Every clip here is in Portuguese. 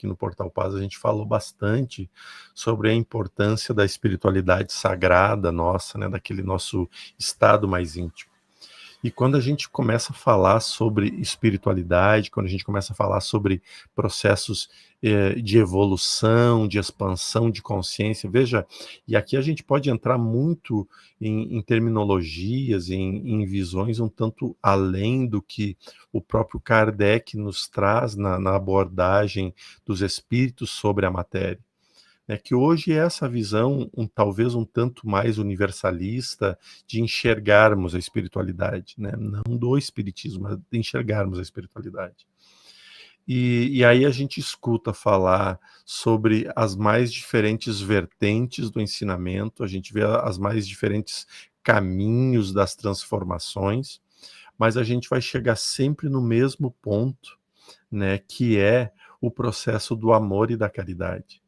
aqui no Portal Paz, a gente falou bastante sobre a importância da espiritualidade sagrada nossa, né, daquele nosso estado mais íntimo. E quando a gente começa a falar sobre espiritualidade, quando a gente começa a falar sobre processos de evolução, de expansão de consciência, veja, e aqui a gente pode entrar muito em terminologias, em visões um tanto além do que o próprio Kardec nos traz na abordagem dos espíritos sobre a matéria. É que hoje é essa visão, talvez um tanto mais universalista, de enxergarmos a espiritualidade, né? Não do espiritismo, mas de enxergarmos a espiritualidade. E aí a gente escuta falar sobre as mais diferentes vertentes do ensinamento, a gente vê as mais diferentes caminhos das transformações, mas a gente vai chegar sempre no mesmo ponto, né? Que é o processo do amor e da caridade.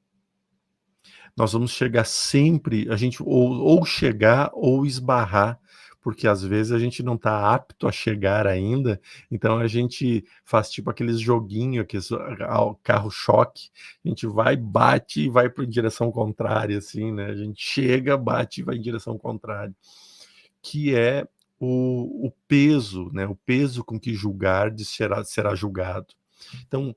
Nós vamos chegar sempre, a gente ou chegar ou esbarrar, porque às vezes a gente não está apto a chegar ainda, então a gente faz tipo aqueles joguinhos, que o carro-choque, a gente vai, bate e vai para direção contrária, assim, né? A gente chega, bate e vai em direção contrária, que é o peso, né? O peso com que julgardes será julgado. Então,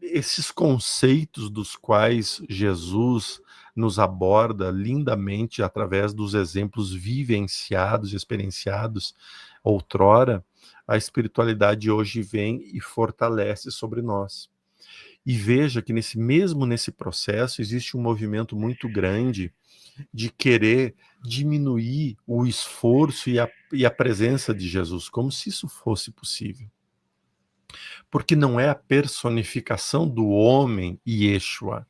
esses conceitos dos quais Jesus nos aborda lindamente através dos exemplos vivenciados, experienciados outrora, a espiritualidade hoje vem e fortalece sobre nós. E veja que nesse processo existe um movimento muito grande de querer diminuir o esforço e a presença de Jesus, como se isso fosse possível. Porque não é a personificação do homem Yeshua,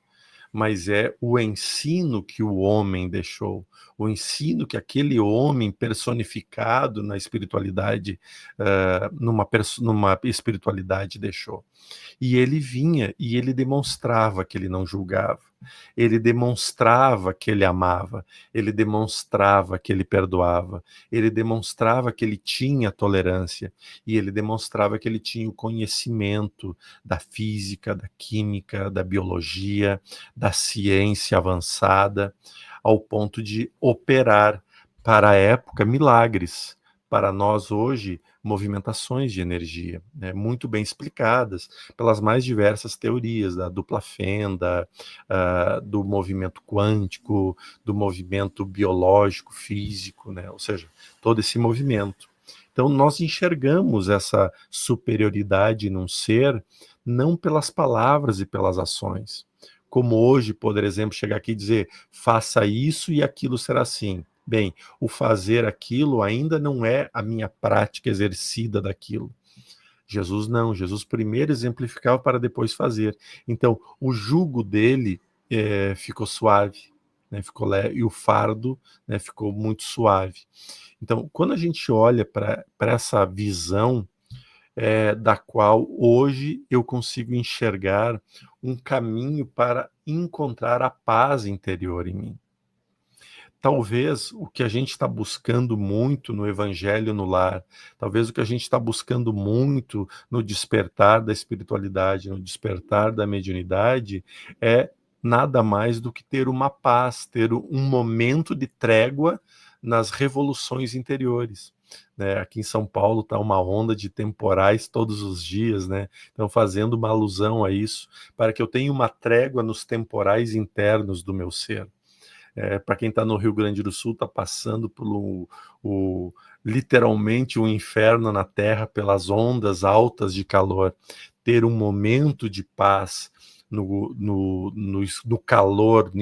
mas é o ensino que o homem deixou, o ensino que aquele homem personificado na espiritualidade, numa espiritualidade deixou. E ele vinha e ele demonstrava que ele não julgava, ele demonstrava que ele amava, ele demonstrava que ele perdoava, ele demonstrava que ele tinha tolerância e ele demonstrava que ele tinha o conhecimento da física, da química, da biologia, da ciência avançada, ao ponto de operar para a época milagres, para nós hoje movimentações de energia, né, muito bem explicadas pelas mais diversas teorias, da dupla fenda, do movimento quântico, do movimento biológico, físico, né, ou seja, todo esse movimento. Então nós enxergamos essa superioridade num ser não pelas palavras e pelas ações, como hoje, por exemplo, chegar aqui e dizer faça isso e aquilo será assim. Bem, o fazer aquilo ainda não é a minha prática exercida daquilo. Jesus não, Jesus primeiro exemplificava para depois fazer. Então, o jugo dele ficou suave, né, ficou leve, e o fardo, né, ficou muito suave. Então, quando a gente olha para essa visão da qual hoje eu consigo enxergar um caminho para encontrar a paz interior em mim. Talvez o que a gente está buscando muito no Evangelho no Lar, talvez o que a gente está buscando muito no despertar da espiritualidade, no despertar da mediunidade, é nada mais do que ter uma paz, ter um momento de trégua nas revoluções interiores. Né? Aqui em São Paulo está uma onda de temporais todos os dias, né? Então fazendo uma alusão a isso, para que eu tenha uma trégua nos temporais internos do meu ser. Para quem está no Rio Grande do Sul, está passando por literalmente um inferno na Terra pelas ondas altas de calor. Ter um momento de paz no calor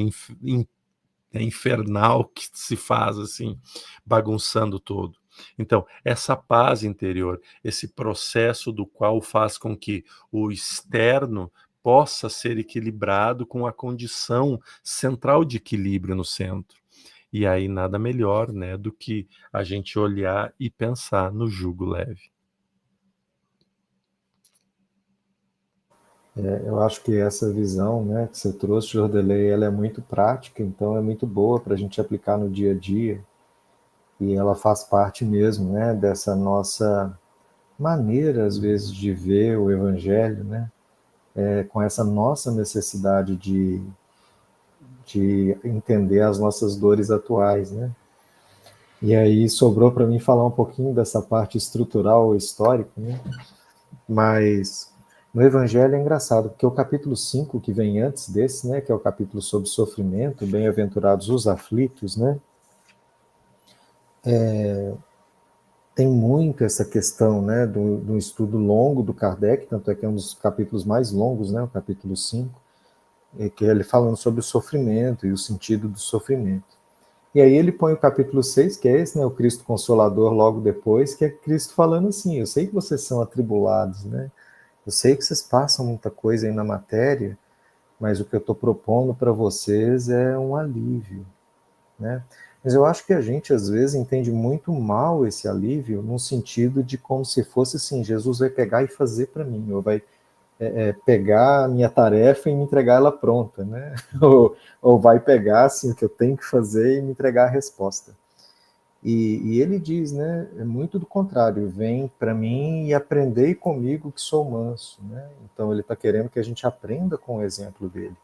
infernal que se faz assim, bagunçando todo. Então, essa paz interior, esse processo do qual faz com que o externo possa ser equilibrado com a condição central de equilíbrio no centro. E aí nada melhor, né, do que a gente olhar e pensar no jugo leve. Eu acho que essa visão, né, que você trouxe, Jordelei, ela é muito prática, então é muito boa para a gente aplicar no dia a dia, e ela faz parte mesmo, né, dessa nossa maneira, às vezes, de ver o Evangelho, né, com essa nossa necessidade de entender as nossas dores atuais, né? E aí sobrou para mim falar um pouquinho dessa parte estrutural histórica, né? Mas no Evangelho é engraçado, porque o capítulo 5 que vem antes desse, né, que é o capítulo sobre sofrimento, bem-aventurados os aflitos, né? Tem muito essa questão, né, do estudo longo do Kardec, tanto é que é um dos capítulos mais longos, né, o capítulo 5, que é ele falando sobre o sofrimento e o sentido do sofrimento. E aí ele põe o capítulo 6, que é esse, né, o Cristo Consolador, logo depois, que é Cristo falando assim, eu sei que vocês são atribulados, né, eu sei que vocês passam muita coisa aí na matéria, mas o que eu estou propondo para vocês é um alívio, né? Mas eu acho que a gente, às vezes, entende muito mal esse alívio, no sentido de como se fosse assim, Jesus vai pegar e fazer para mim, ou vai pegar a minha tarefa e me entregar ela pronta, né? Ou vai pegar assim, o que eu tenho que fazer e me entregar a resposta. E ele diz, né, é muito do contrário, vem para mim e aprendei comigo que sou manso, né? Então ele está querendo que a gente aprenda com o exemplo dele.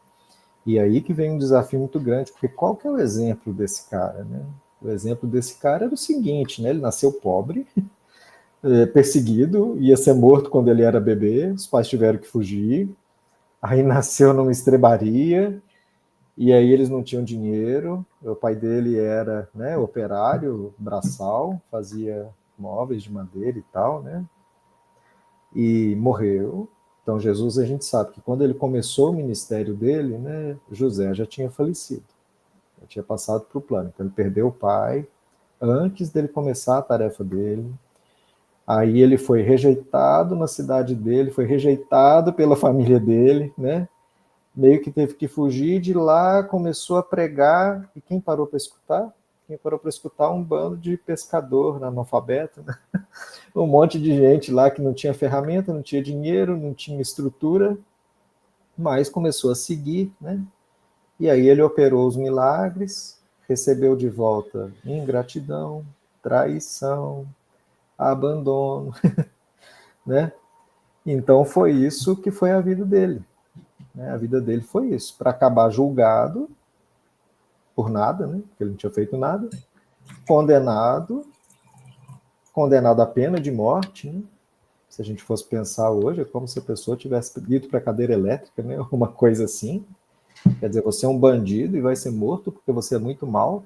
E aí que vem um desafio muito grande, porque qual que é o exemplo desse cara, né? O exemplo desse cara era o seguinte, né? Ele nasceu pobre, perseguido, ia ser morto quando ele era bebê, os pais tiveram que fugir, aí nasceu numa estrebaria, e aí eles não tinham dinheiro, o pai dele era, né, operário, braçal, fazia móveis de madeira e tal, né? E morreu. Então Jesus, a gente sabe que quando ele começou o ministério dele, né, José já tinha falecido. Já tinha passado para o plano. Então ele perdeu o pai antes dele começar a tarefa dele. Aí ele foi rejeitado na cidade dele, foi rejeitado pela família dele, né? Meio que teve que fugir de lá, começou a pregar, e quem parou para escutar? Quem parou para escutar? Um bando de pescador analfabeto, né? Um monte de gente lá que não tinha ferramenta, não tinha dinheiro, não tinha estrutura, mas começou a seguir, né? E aí ele operou os milagres, recebeu de volta ingratidão, traição, abandono, né? Então foi isso que foi a vida dele, né? A vida dele foi isso, para acabar julgado por nada, né? Porque ele não tinha feito nada, condenado, condenado à pena de morte, né? Se a gente fosse pensar hoje, é como se a pessoa tivesse ido para a cadeira elétrica, né? Uma coisa assim. Quer dizer, você é um bandido e vai ser morto porque você é muito mal.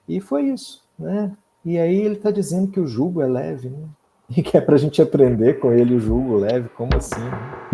E foi isso, né? E aí ele está dizendo que o jugo é leve, né? E que é para a gente aprender com ele o jugo leve, como assim? Né?